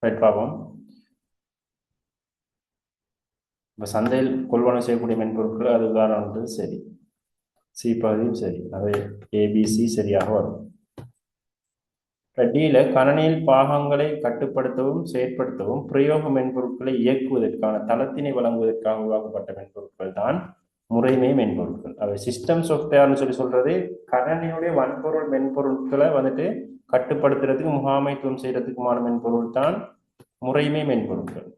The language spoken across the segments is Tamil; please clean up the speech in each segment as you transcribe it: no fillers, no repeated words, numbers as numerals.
ரைட் பார்ப்போம். இப்போ சந்தையில் கொள்வனவு செய்யக்கூடிய மென்பொருட்கள் அது உதாரணம் சரி, சி பகுதியும் சரி, அது ஏபிசி சரியாக வரும். டியில் கணனியில் பாகங்களை கட்டுப்படுத்தவும் செயற்படுத்தவும் பிரயோக மென்பொருட்களை இயக்குவதற்கான தளத்தினை வழங்குவதற்காக உருவாக்கப்பட்ட மென்பொருட்கள் தான் முறைமை மென்பொருட்கள். அவை சிஸ்டம் சாஃப்ட்வேர்னு சொல்றது கணனியுடைய வன்பொருள் மென்பொருட்களை வந்துட்டு கட்டுப்படுத்துறதுக்கு முகாமைத்துவம் செய்யறதுக்குமான மென்பொருள் தான் முறைமை மென்பொருட்கள்.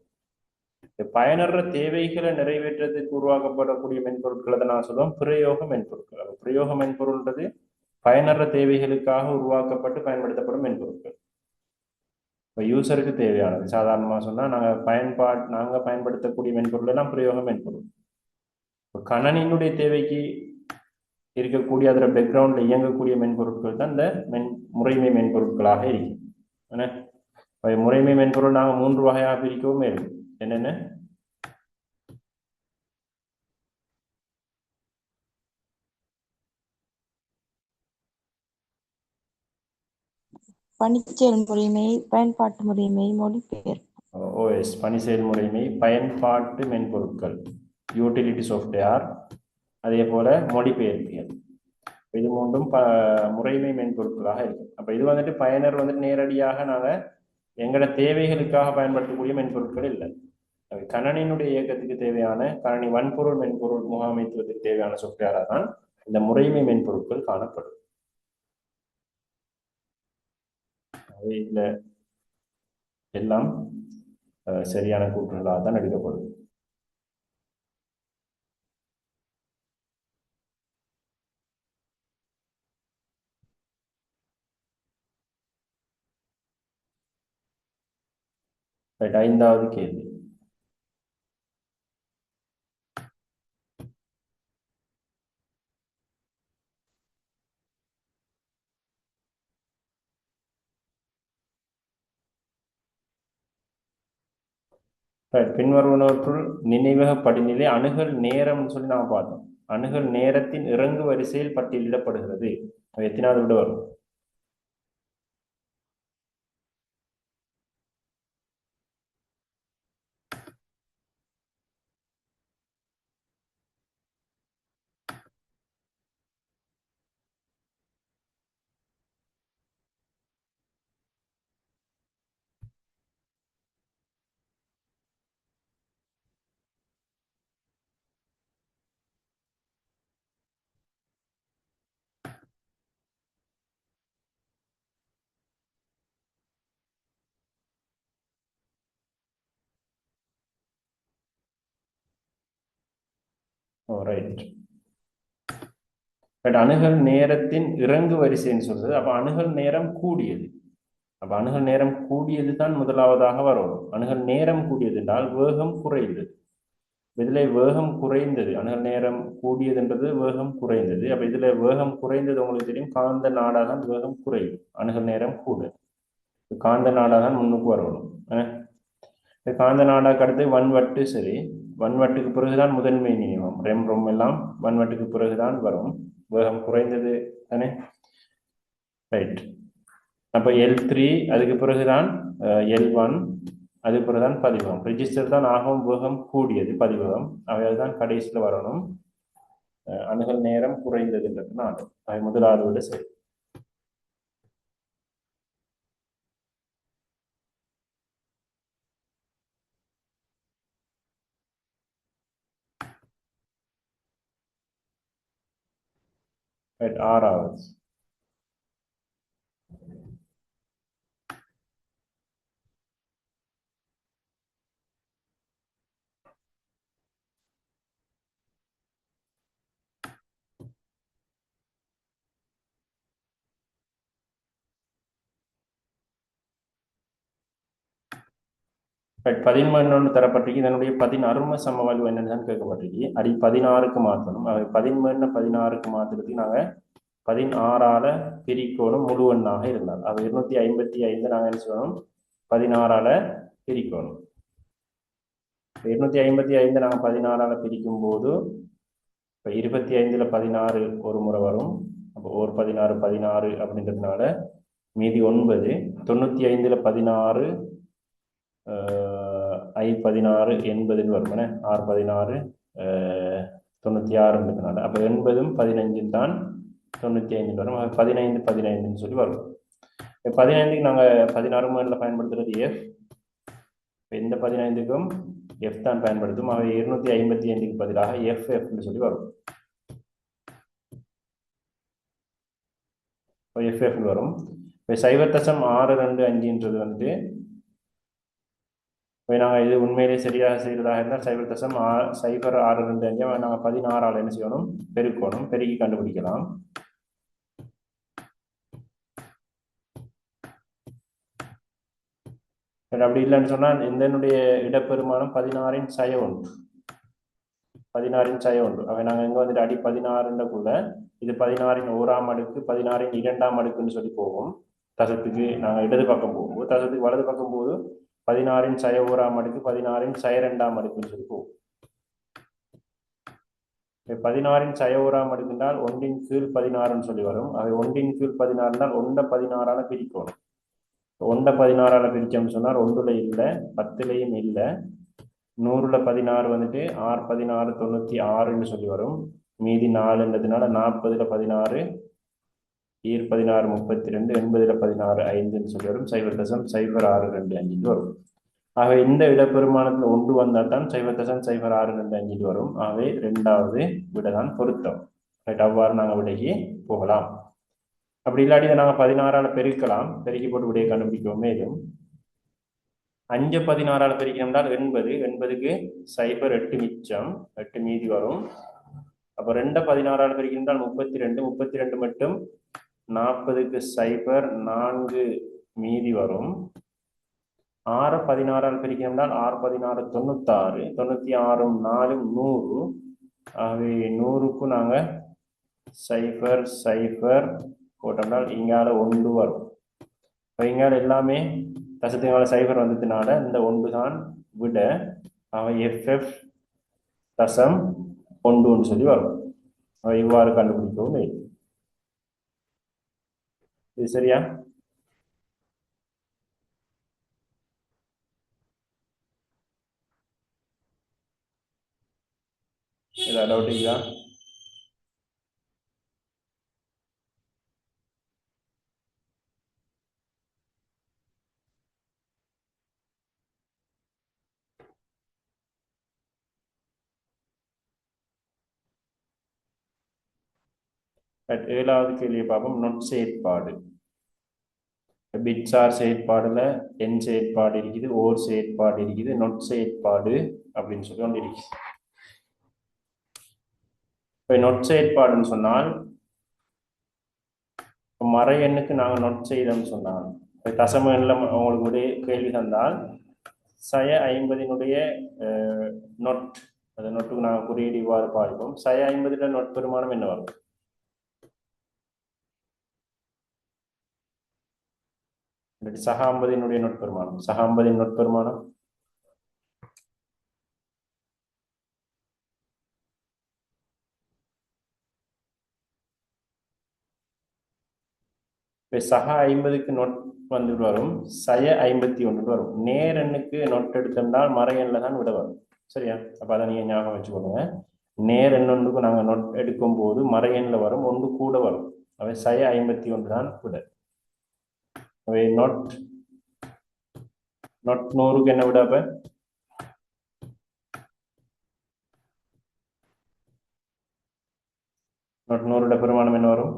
பயனர்ற தேவைகளை நிறைவேற்றத்துக்கு உருவாக்கப்படக்கூடிய மென்பொருட்களை தான் நான் சொல்லுவேன் பிரயோக மென்பொருட்கள். பிரயோக மென்பொருள்ன்றது பயனர்ற தேவைகளுக்காக உருவாக்கப்பட்டு பயன்படுத்தப்படும் மென்பொருட்கள். இப்போ யூசருக்கு தேவையானது சாதாரணமாக சொன்னால் நாங்கள் பயன்படுத்தக்கூடிய மென்பொருள் எல்லாம் பிரயோக மென்பொருள். இப்போ கணனினுடைய தேவைக்கு இருக்கக்கூடிய அதில் பேக்ரவுண்டில் இயங்கக்கூடிய மென்பொருட்கள் தான் இந்த முறைமை மென்பொருட்களாக இருக்கும். என்ன முறைமை மென்பொருள் நாங்கள் 3 வகையாக பிரிக்கவும் இருக்கு. என்னென்ன? பணிச்செயல் முறைமை, பயன்பாட்டு முறைமை, மொழிபெயர்ப்பு. ஓஎஸ் பணிச்செயல் முறைமை, பயன்பாட்டு மென்பொருட்கள், யூட்டிலிட்டி சாஃப்ட்வேர், அதே போல மொழிபெயர்ப்பியல். இது மூன்றும் முறைமை மென்பொருட்களாக இருக்கும். அப்போ இது வந்துட்டு பயனர் வந்துட்டு நேரடியாக நாங்கள் எங்களோட தேவைகளுக்காக பயன்படுத்தக்கூடிய மென்பொருட்கள் இல்லை. கணனியினுடைய இயக்கத்துக்கு தேவையான கணனி வன்பொருள் மென்பொருள் முகாமைத்துவத்துக்கு தேவையான சாஃப்ட்வேராக தான் இந்த முறைமை மென்பொருட்கள் காணப்படும். இதுல எல்லாம் சரியான கூற்றுகளாக தான் எடுக்கப்படும். ஐந்தாவது கேள்வி. பின்வருவனவற்றுள் நினைவக படிநிலை அணுகல் நேரம்னு சொல்லி நாம பார்த்தோம். அணுகல் நேரத்தின் இறங்கு வரிசையில் பட்டியலிடப்படுகிறது. எத்தனாவது விட வரும்? ரைட். பட் அணுகல் நேரத்தின் இறங்கு வரிசைன்னு சொல்றது. அப்ப அணுகல் நேரம் கூடியது. அப்ப அணுகல் நேரம் கூடியது தான் முதலாவதாக வரும். அணுகல் நேரம் கூடியது என்றால் வேகம் குறைந்தது. இதுல வேகம் குறைந்தது. அணுகல் நேரம் கூடியதுன்றது வேகம் குறைந்தது. அப்ப இதுல வேகம் குறைந்தது உங்களுக்கு தெரியும். காந்த நாடாதான் வேகம் குறையும், அணுகல் நேரம் கூட. காந்த நாடாதான் முன்னுக்கு வரணும். காந்த நாடாக்கு அடுத்து வன்வட்டு. சரி, வன்வட்டுக்கு பிறகுதான் முதன்மை நியமம் ரெம் எல்லாம் வன்வட்டுக்கு பிறகுதான் வரும். வேகம் குறைந்தது தானே. ரைட். அப்ப L3 அதுக்கு பிறகுதான் L1, அதுக்கு பிறகுதான் பதிவகம். ரெஜிஸ்டர் தான் ஆகும் வேகம் கூடியது, பதிவகம் அவையால் தான் கடைசியில் வரணும். அணுகல் நேரம் குறைந்ததுன்றதுனால அவை முதலாவது விட சரி. ஆறாவது. பட் 13 தரப்பட்டிருக்கு. இதனுடைய 16 சமவாழ்வு என்னன்னு கேட்கப்பட்டிருக்கு. அடி 16க்கு மாற்றணும். அவை 13 16க்கு மாற்றுறதுக்கு நாங்கள் 16ஆல பிரிக்கணும். முழு எண்ணாக இருந்தால் அது 255 நாங்கள் என்ன சொல்லணும், 16ஆல பிரிக்கணும். 255 நாங்கள் 16ஆல பிரிக்கும் போது இப்போ 25ல் 16 ஒரு முறை வரும். அப்போ ஒரு 16 16 அப்படின்றதுனால மீதி 9. 95ல் 16 I16 80 வரும் R16 96 இருக்கிறனால அப்போ 80ம் 15 தான் 95 வரும். 15 15ன்னு சொல்லி வரும். 15க்கு நாங்கள் 16 முதல்ல பயன்படுத்துறது எஃப். இந்த 15க்கும் எஃப் தான் பயன்படுத்தும். அவை 255க்கு பதிலாக எஃப் எஃப்னு சொல்லி வரும். எஃப் எஃப்னு வரும். இப்போ 0.625ன்றது வந்து இப்போ நாங்கள் இது உண்மையிலே சரியாக செய்கிறதாக இருந்தால் 0.0625 நாங்கள் 16ஆல் என்ன செய்யணும், பெருக்கணும். பெருக்கி கண்டுபிடிக்கலாம். அப்படி இல்லைன்னு சொன்னால் இதனுடைய இடப்பெருமானம் 16ன் சய ஒன்று. 16ன் சய ஒன்று. அவை நாங்கள் இங்கே வந்துட்டு அடி 16ன்றக்குள்ள இது 16ன் 1ஆம் அடுக்கு 16ன் 2ஆம் அடுக்குன்னு சொல்லி போவோம். தசத்துக்கு நாங்கள் இடது பக்கம் போகும்போது, தசத்துக்கு வலது பக்கம் போது 16ன் சய 1ஆம் அடுக்கு 16ன் சய 2ஆம் அடுக்குன்னு சொல்லி போகும். 16ன் சய 1ஆம் அடுக்குன்றால் 1ன் கீழ் 16ன்னு சொல்லி வரும். அவை 1ன் கீழ் 16 1 16ஆல பிரிக்கணும். 1 16ஆல பிரிச்சோம்னு சொன்னால் 1ல இல்லை, 10லையும் இல்லை. 100ல் 16 வந்துட்டு R16 96ன்னு சொல்லி வரும். மீதி 4ன்றதுனால 40ல் 16 16 32 80ல் 16 5ன்னு சொல்லி வரும். 0.0625 வரும். ஆகவே இந்த இடப்பெருமானத்தில் ஒன்று வந்தால் தான் 0.0625 வரும். ஆகவே இரண்டாவது விட தான் பொருத்தம். அவ்வாறு நாங்கள் விடைக்கு போகலாம். அப்படி இல்லாட்டி இதை நாங்கள் 16ஆல் பெருக்கலாம். பெருக்கி போட்டு விடையை கண்டுபிடிக்கவும். மேலும் 5 16ஆல் பெருக்கினோம்னால் 80. 80க்கு 0.8 மிச்சம், 8 மீதி வரும். அப்போ 2 16ஆல் பெருக்கினால் 32. 32 மட்டும் 40க்கு 0.4 மீதி வரும். 6 16ஆல் பெருக்கினோம்னால் 6 16 96. 96 4 100. ஆகவே 100க்கு நாங்கள் 0.0 போட்டோம்னால் இங்கால 1 வரும். இப்போ இங்கால எல்லாமே தசத்துக்கால 0 வந்ததுனால இந்த 1 தான் விட. அவன் எஃப்எஃப் தசம் 1ன்னு சொல்லி வரும். அவன் இவ்வாறு கண்டுபிடிக்கவும். இது சரியா? ஏதாவது டவுட் இருக்கா? ஏழாவது கேள்வியை பார்ப்போம். நொட் செயற்பாடு. பிட்சார் செயற்பாடுல என் செயற்பாடு இருக்குது, ஓர் செயற்பாடு இருக்குது, நொட் செயற்பாடு அப்படின்னு சொல்லி ஒன்று இருக்குது. இப்போ நொட் செயற்பாடுன்னு சொன்னால் மறை எண்ணுக்கு நாங்கள் நொட் செய்தோம்னு சொன்னால், தசம எண்ணில் உங்களுக்கு ஒரு கேள்வி தந்தால் 50னுடைய நொட், அந்த நொட்டுக்கு நாங்கள் குறியீடு இவ்வாறு பார்ப்போம். 50ல் நொட் பெருமானம் என்ன வரும்? சக 50னுடைய நொட் பெருமானம், சக 50ன் நொட் பெருமானம் சக 50க்கு நொட் வந்து வரும், 51 வரும். நேர் எண்ணுக்கு நொட் எடுத்திருந்தால் மறை எண்ணில் தான் விட வரும். சரியா? அப்போ அதை நீங்கள் ஞாபகம் வச்சுக்கோங்க. நேர் எண்ணொன்றுக்கு நாங்கள் நொட் எடுக்கும் போது மறை எண்ணில் வரும், 1 கூட வரும். அவை 51 தான் விட. அவை நொட் 100க்கு என்ன விட? அப்ப நொட் 100 பெருமானம் என்ன வரும்?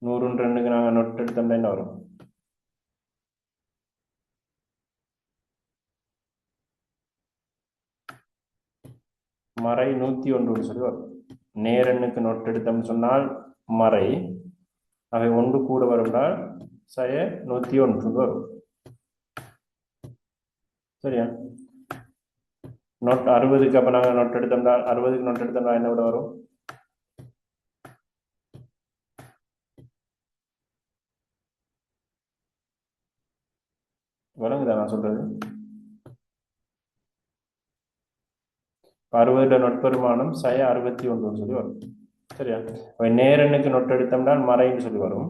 நூறு 2க்கு நாங்கள் நொட் எடுத்தோம்னா என்ன வரும்? மறை 101 சொல்லி வரும். நேரெண்ணுக்கு நொட் எடுத்தோம்னு சொன்னால் மறை, அவை 1 கூட வரும்னால் 101 வரும். சரியா? நொட் 60க்கு அப்போ நாங்கள் நொட் எடுத்தோம்னா 60க்கு நொட் எடுத்தோம்னா என்ன விட வரும்? விளங்குதா நான் சொல்றது? 60 நொட்பெருமானம் சய 61 சொல்லி வரும். சரியா? நேரெண்ணுக்கு நொட்டு எடுத்தோம்னால் மறைன்னு சொல்லி வரும்.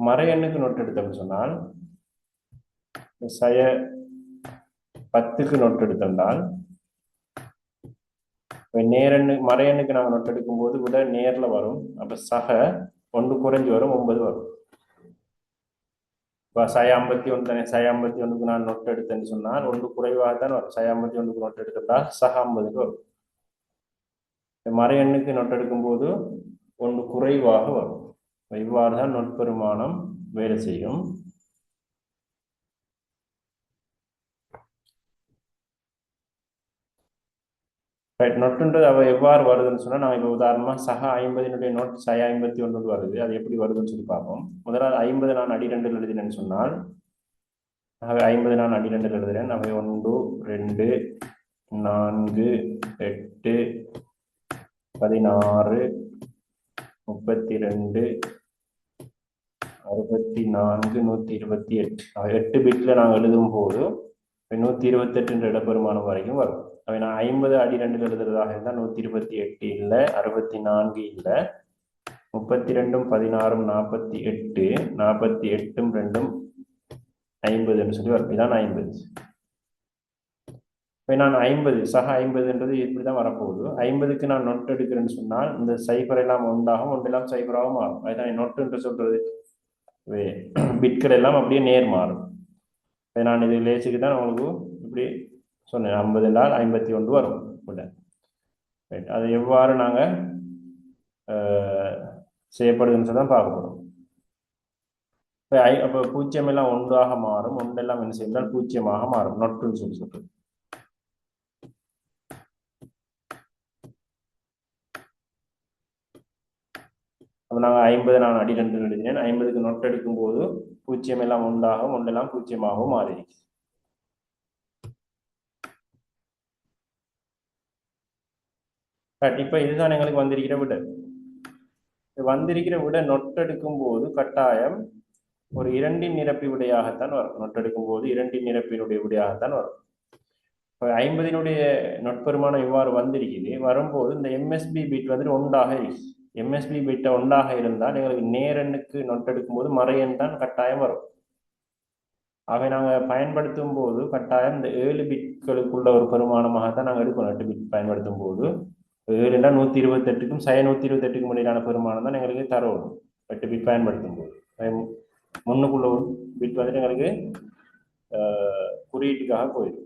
மறை எண்ணுக்கு நொட்டு எடுத்தோம்னு சொன்னால் சய 10க்கு நொட்டு எடுத்தோம்னால் நேரெண்ணு மறையெண்ணுக்கு நாங்கள் நொட்டு எடுக்கும் போது விட நேர்ல வரும். அப்ப சக 1 குறைஞ்சி வரும், 9 வரும். இப்போ சய 51 தானே, சய 51க்கு நான் நொட்டு எடுத்தேன்னு சொன்னால் 1 குறைவாக தான் வரும். சய 51க்கு நொட்டு எடுத்தால் சக 50க்கு வரும். மறையெண்ணுக்கு நொட்டு எடுக்கும் போது 1 குறைவாக வரும். இவ்வாறு தான் நொட்பெருமானம் வேலை செய்யும். நொட்டுன்றது அவ எவ்வாறு வருதுன்னு சொன்னா, நாங்கள் இப்போ உதாரணமா சக 50 நோட் சய 51 வருது. அது எப்படி வருதுன்னு சொல்லி பார்ப்போம். முதலாவது 50 நான் அடி 2 எழுதினேன்னு சொன்னால், ஆகவே 50 நான் அடி 2 எழுதுறேன். அவை 1 2 4 8 16 32 64 128 8 பிட்ல நாங்கள் எழுதும் போது 128 இடப்பெருமானம் வரைக்கும் வரும். அவை நான் 50 அடி 2 எழுதுறதாக இருந்தால் 128 இல்லை, 64 இல்லை, 32 16 48 48 2 50 சொல்லி வரும். இதான் 50. இப்போ நான் 50 சக 50ன்றது இப்படிதான் வரப்போகுது. 50க்கு நான் நொட்டு எடுக்கிறேன்னு சொன்னால் இந்த சைபர் எல்லாம் ஒன்றாகும், ஒன்றெல்லாம் சைபராகவும் மாறும். அதுதான் நொட்டுன்று சொல்றது. பிட்கள் எல்லாம் அப்படியே நேர் மாறும். நான் இது லேசுக்கு தான் உங்களுக்கு இப்படி சொன்னேன். 50 என்றால் 51 வரும். அது எவ்வாறு நாங்கள் செய்யப்படுதுன்னு சொல்லி தான் பார்க்க போகிறோம். அப்போ பூஜ்ஜியம் எல்லாம் ஒன்றாக மாறும், ஒன்றெல்லாம் என்ன செய்தால் பூஜ்ஜியமாக மாறும். நொட்டுன்னு சொல்லி சொல்றது. அப்போ நாங்கள் 50 நான் அடி 2 எழுதினேன். 50க்கு நொட்டு எடுக்கும் போது பூஜ்ஜியம் எல்லாம் ஒன்றாகவும் ஒன்றெல்லாம் பூஜ்ஜியமாகவும் மாறிடுச்சு. இப்போ இதுதான் எங்களுக்கு வந்திருக்கிற விட. வந்திருக்கிற விட நொட்டெடுக்கும் போது கட்டாயம் ஒரு 2 நிரப்பி விடையாகத்தான் வரும். நொட்டெடுக்கும் போது 2 நிரப்பினுடைய விடையாகத்தான் வரும். இப்போ 50 நொட்பெருமானம் இவ்வாறு வந்திருக்குது. வரும்போது இந்த எம்எஸ்பி பிட் வந்துட்டு ஒன்றாக இருக்கு. எம்எஸ்பி பிட்டை ஒன்றாக இருந்தால் எங்களுக்கு நேரெண்ணுக்கு நொட்டெடுக்கும் போது மறையன் தான் கட்டாயம் வரும். அவை நாங்கள் பயன்படுத்தும் போது கட்டாயம் இந்த 7 பிட்களுக்குள்ள ஒரு பெருமானமாக தான் நாங்கள் எடுக்கணும். 8 பிட் பயன்படுத்தும் போது 7 128க்கும் சய 128க்கும் இடையிலான பெருமானம் தான் எங்களுக்கு தரணும். 8 பிட் பயன்படுத்தும் போது முன்னுக்குள்ள பிட் வந்துட்டு எங்களுக்கு குறியீட்டுக்காக போயிடும்.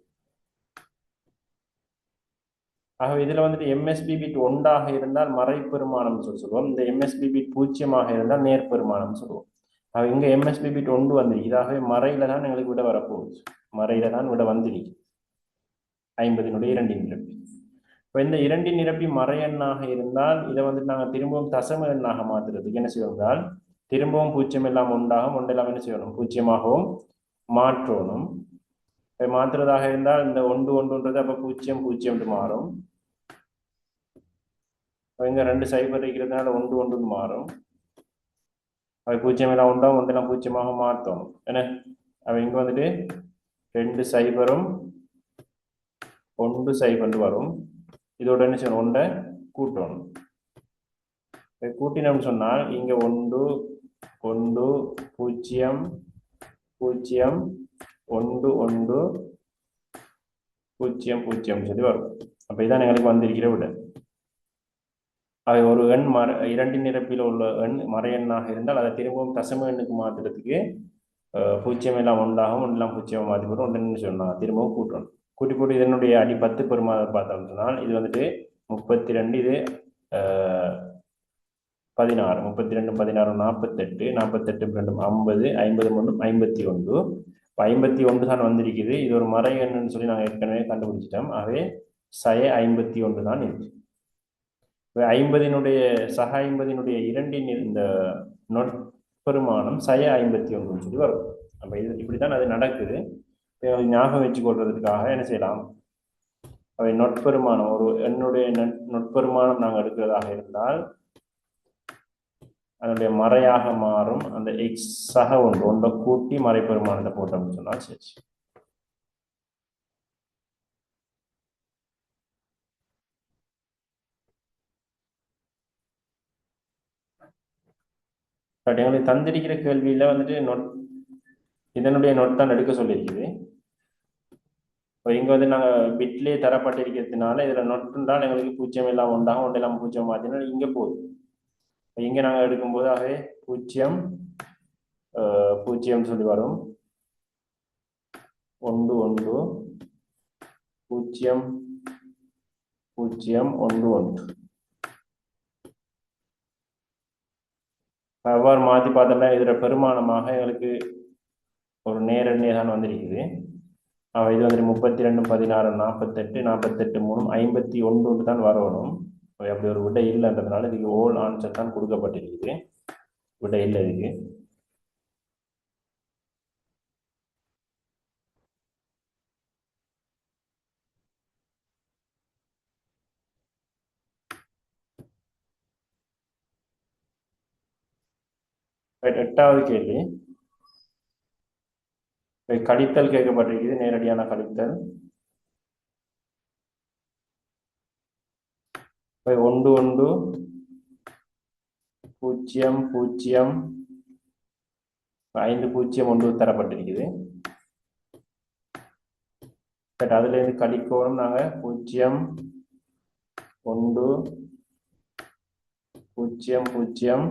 ஆகவே இதுல வந்துட்டு எம்எஸ்பி பிட் ஒன்றாக இருந்தால் மறை பெருமானம் சொல்லுவோம். இந்த எம்எஸ்பி பிட் பூஜ்ஜியமாக இருந்தால் நேர் பெருமானம் சொல்லுவோம். இங்க எம்எஸ்பி பிட் 1 வந்திருக்கு. இதாகவே மறையில தான் எங்களுக்கு விட வரப்போகுது. மறையில தான் விட வந்திருக்கு 50 2 நிரப்பி. இப்போ இந்த 2 நிரப்பி மறையெண்ணாக இருந்தால் இதை வந்துட்டு நாங்கள் திரும்பவும் தசம எண்ணாக மாற்றுறதுக்கு என்ன செய்வோம்? திரும்பவும் பூஜ்ஜியம் எல்லாம் ஒன்றாகும், ஒன்றெல்லாம் என்ன செய்யணும்? பூஜ்ஜியமாகவும் மாற்றணும். மாற்றுறதாக இருந்தால் இந்த 1 1ன்றது அப்போ 0 0 மாறும். இங்க 2 சைபர் இருக்கிறதுனால 1 1 மாறும். அவை பூஜ்ஜியம் எல்லாம் உண்டாகும், ஒன்றெல்லாம் பூஜ்ஜியமாக மாற்றணும். என்ன அவை இங்க வந்துட்டு 2 சைபரும் 1 சைபர் வரும். இதோட என்ன செய்யணும்? 1 கூட்டணும். கூட்டினோம்னு சொன்னால் இங்க 1 1 0 0 1 1 0 0 சொல்லி வரும். அப்ப இதான் எங்களுக்கு வந்திருக்கிற விட. அவை ஒரு எண் 2 நிரப்பில் உள்ள எண் மறையெண்ணாக இருந்தால் அதை திரும்பவும் தசம எண்ணுக்கு மாற்றுறதுக்கு பூஜ்ஜியம் எல்லாம் ஒன்றாகும், ஒன்றெல்லாம் பூஜ்ஜியம் மாற்றி போடும். ஒன்று சொன்னால் திரும்பவும் கூட்டணும். கூட்டி போட்டு இதனுடைய அடி 10 பெருமானம் பார்த்தோம் சொன்னால் இது வந்துட்டு 32, இது 16, 32 16 48, 48 2 50, 50 51. 51 தான் வந்திருக்குது. இது ஒரு மறை எண்ணுன்னு சொல்லி நாங்கள் ஏற்கனவே கண்டுபிடிச்சிட்டோம். ஆகவே சய 51 தான் இருக்கு. 50 சக 50 2 இந்த நொட்பெருமானம் சய 51 சொல்லி வரும். அப்ப இது இப்படித்தான் அது நடக்குது. ஞாபகம் வச்சு கொள்றதுக்காக என்ன செய்யலாம்? அவை நொட்பெருமானம் ஒரு என்னுடைய நொட்பெருமானம் நாங்கள் எடுக்கிறதாக இருந்தால் அதனுடைய மறையாக மாறும். அந்த எக்ஸ் சக ஒன்றை கூட்டி மறைப்பெருமானத்தை போட்டோம்னு சொன்னால் சரி. பட் எங்களுக்கு தந்திருக்கிற கேள்வியில வந்துட்டு நொட் இதனுடைய நொட் தான் எடுக்க சொல்லியிருக்குது. இப்போ இங்கே வந்து நாங்கள் பிட்லேயே தரப்பட்டிருக்கிறதுனால இதில் நொட்டுன்றால் எங்களுக்கு பூஜ்ஜியம் எல்லாம் உண்டாகும், ஒன்று எல்லாம் பூஜ்ஜியம் மாற்றினா இங்கே போகுது. இங்கே நாங்கள் எடுக்கும்போது ஆகவே பூஜ்ஜியம் பூஜ்ஜியம் சொல்லி வரும், 1 1 பூஜ்ஜியம் பூஜ்ஜியம் 1 1. அவ்வாறு மாற்றி பார்த்தோம்னா இதில் பெருமானமாக எங்களுக்கு ஒரு நேரடியே தான் வந்திருக்குது. இது வந்துட்டு 32 16 48 48 3 51 தான் வரணும். அப்படி ஒரு விடை இல்லைன்றதுனால இதுக்கு ஓல் ஆன்சர் தான் கொடுக்கப்பட்டிருக்குது, விடை இல்லை இதுக்கு. எட்டாவது கேள்வி, கழித்தல் கேட்கப்பட்டிருக்குது, நேரடியான கழித்தல். 1 1 0 0 5 0 1 தரப்பட்டிருக்குது. அதுல இருந்து கழிக்கணும் நாங்க 0 1 0 0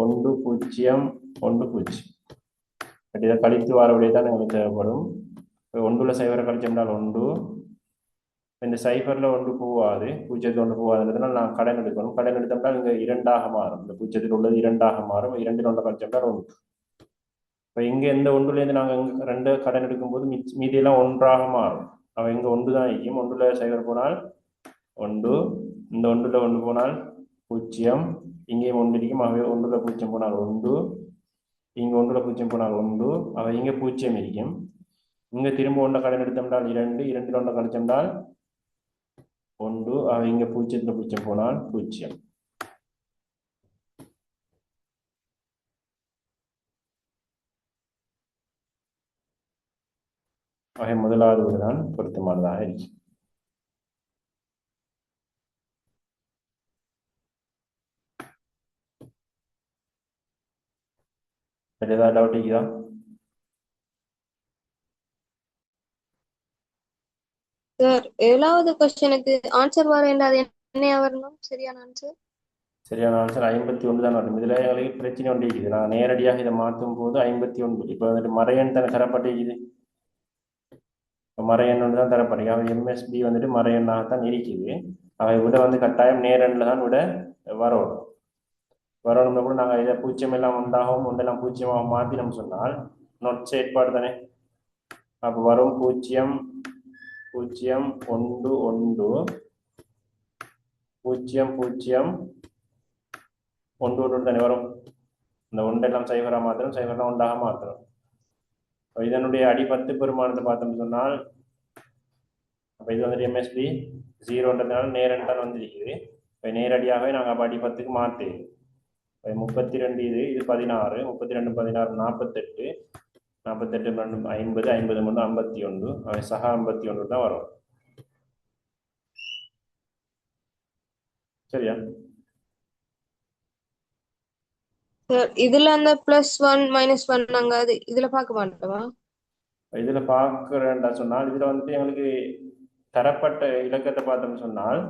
1 0 1 0. இதை கழித்து வரவிடையே தான் எங்களுக்கு தேவைப்படும். 1ல சைவரை கழிச்சோம்னால் 1, இந்த சைஃபரில் 1 போகாது, 0 1 போகாதுன்றதுனால நான் கடன் எடுக்கணும். கடன் எடுத்தோம்னா இங்கே 2ஆக மாறும், இந்த 0 உள்ளது 2ஆக மாறும், 2 1 கழிச்சோம்னா 1. இப்போ இங்கே இந்த 1லேருந்து நாங்கள் இங்கே 2 கடன் எடுக்கும்போது மீதியெல்லாம் 1ஆக மாறும். அவன் இங்கே 1 தான் இருக்கும், 1ல சைவர் போனால் 1, இந்த 1ல 1 போனால் 0, இங்கேயும் 1 இருக்கும். ஆகவே 1ல 0 போனால் 1, இங்கே 1ல 0 போனால் 1, அவன் இங்கே 0 இருக்கும். இங்கே திரும்ப 1 கடன் எடுத்தோம்னால் 2, 2ல் 1 கழிச்சோம்னால் 1, அவன் இங்கே 0ல் 0 போனால் 0. ஆக முதலாவது விடைதான் பொருத்தமானதாக இருக்கு. ஏதாவது டவுட் இருக்குதா? சார், 7வது क्वेश्चनக்கு ஆன்சர் வர வேண்டாது, என்ன வரணும் சரியான ஆன்சர்? சரியான ஆன்சர் 51 தான் வரும். இதுல எங்களுக்கு பிரச்சனை ஒன்று இருக்குது. நான் நேரடியாக இதை மாற்றும் போது 51. இப்போ வந்துட்டு மறையன் தானே தரப்பட்டிருக்குது, இப்போ மறையன் ஒன்று தான் தரப்பட்டிருக்கு. அவை எம்எஸ்பி வந்துட்டு மறையன்னாகத்தான் இருக்குது. அவை விட வந்து கட்டாயம் நேரன்ல தான் விட வரணும். வரணும்னா கூட நாங்கள் இதை 0 எல்லாம் உண்டாகவும் ஒன்றெல்லாம் 0ஆக மாற்றினோம் சொன்னால் நொட் செயற்பாடு தானே. அப்போ வரும் 0 0 1 1 0 0 1 1 தானே வரும். இந்த ஒன்றெல்லாம் சைவராக மாத்திரம், சைவரெல்லாம் ஒன்றாக மாத்திரம். இதனுடைய அடி 10 பெருமானத்தை பார்த்தோம்னு சொன்னால், அப்போ இது வந்துட்டு எம்எஸ்பி 0ன்றதுனால நேரன் தான் வந்துருக்குது. இப்போ நேரடியாகவே நாங்கள் அப்போ அடி 10க்கு மாற்றி 32 இது 16, 32 16 48, 48 2 50, 50 3 51, அவை சக 51 தான் வரும். சரியா? சார், இதுல அந்த +1 -1 நாங்க அது இதுல பார்க்க மாட்டோமா? இதுல பார்க்கிறேன்டா சொன்னால், இதுல வந்துட்டு எங்களுக்கு தரப்பட்ட இலக்கத்தை பார்த்தோம்னு சொன்னால்,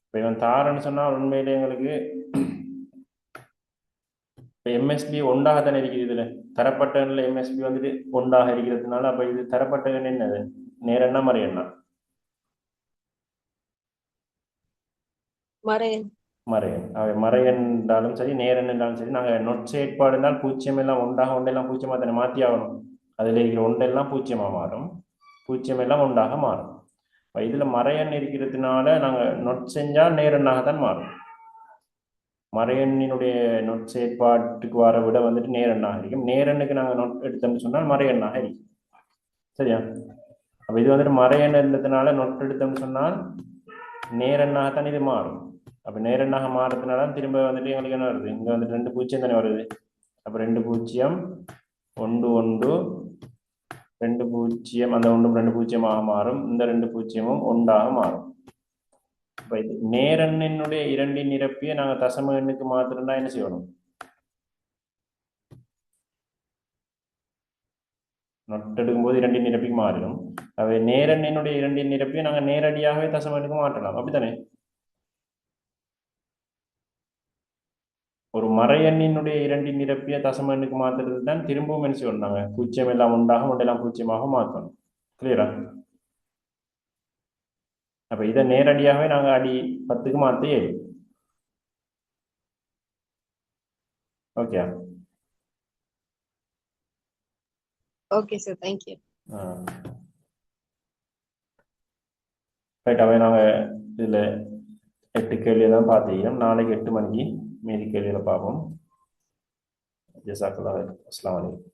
இப்போ இவன் தாரன்னு சொன்னால் உண்மையிலே எங்களுக்கு எம்எஸ்பி ஒன்றாக தானே இருக்குது. இதுல தரப்பட்ட எம்எஸ்பி வந்துட்டு ஒன்றாக இருக்கிறதுனால அப்ப இது தரப்பட்ட என்னது, நேரன்னா மறையண்ணா? மறையன். மறையன். அவை மறையன் என்றாலும் சரி, நேரன் என்றாலும் சரி, நாங்கள் நொட் செயற்பாடு இருந்தால் 0 எல்லாம் ஒன்றாக ஒன்றெல்லாம் 0 தானே மாற்றி ஆகணும். அதில் இருக்கிற ஒன்றெல்லாம் 0 மாறும், 0 எல்லாம் ஒன்றாக மாறும். இதுல மறையன் இருக்கிறதுனால நாங்கள் நொட் செஞ்சால் நேரனாக தான் மாறும். மறையண்ணினுடைய நொட் செயற்பாட்டுக்கு வர விட வந்துட்டு நேரன்னாக இருக்கும். நேரனுக்கு நாங்கள் நொட் எடுத்தோம்னு சொன்னால் மறையண்ணாக இருக்கும். சரியா? அப்போ இது வந்துட்டு மறையன் இருந்ததுனால நொட் எடுத்தோம்னு சொன்னால் நேரன்னாகத்தான் இது மாறும். அப்போ நேரன்னாக மாறதுனால திரும்ப வந்துட்டு எங்களுக்கு என்ன வருது, இங்கே வந்துட்டு 2 0 தானே வருது. அப்போ 2 0 1 1 2 0, அந்த 1 2 0ஆக மாறும். இந்த 2 0ம் 1ஆக மாறும். அப்ப இது நேரெண்ணினுடைய இரண்டின் நிரப்பியை நாங்க தசம எண்ணுக்கு மாத்திரம்னா என்ன செய்யணும்? நொட்டெடுக்கும் போது இரண்டின் நிரப்பிக்கு மாறிடும். அவை நேரெண்ணினுடைய இரண்டின் நிரப்பியை நாங்க நேரடியாகவே தசம எண்ணுக்கு மாற்றலாம். அப்படித்தானே? ஒரு மறை எண்ணினுடைய இரண்டின் நிரப்பிய தசம எண்ணுக்கு மாத்துறது தான் திரும்பவும் என்ன செய்யணும்? நாங்க பூஜ்ஜியம் எல்லாம் உண்டாக ஒன்றெல்லாம் பூஜ்ஜியமாக மாற்றணும். கிளியரா? அப்ப இதை நேரடியாகவே நாங்க அடி 10க்கு மாற்றி ஏழு. Okay. Okay sir, thank you. Right. அவை நாங்கள் இதில் 8 கேள்வியை தான் பார்த்துக்கிறோம். நாளைக்கு 8 மணிக்கு மீதி கேள்வியில் பார்ப்போம். ஜஸாக்கல்லாஹ். அஸ்ஸலாமு அலைக்கும்.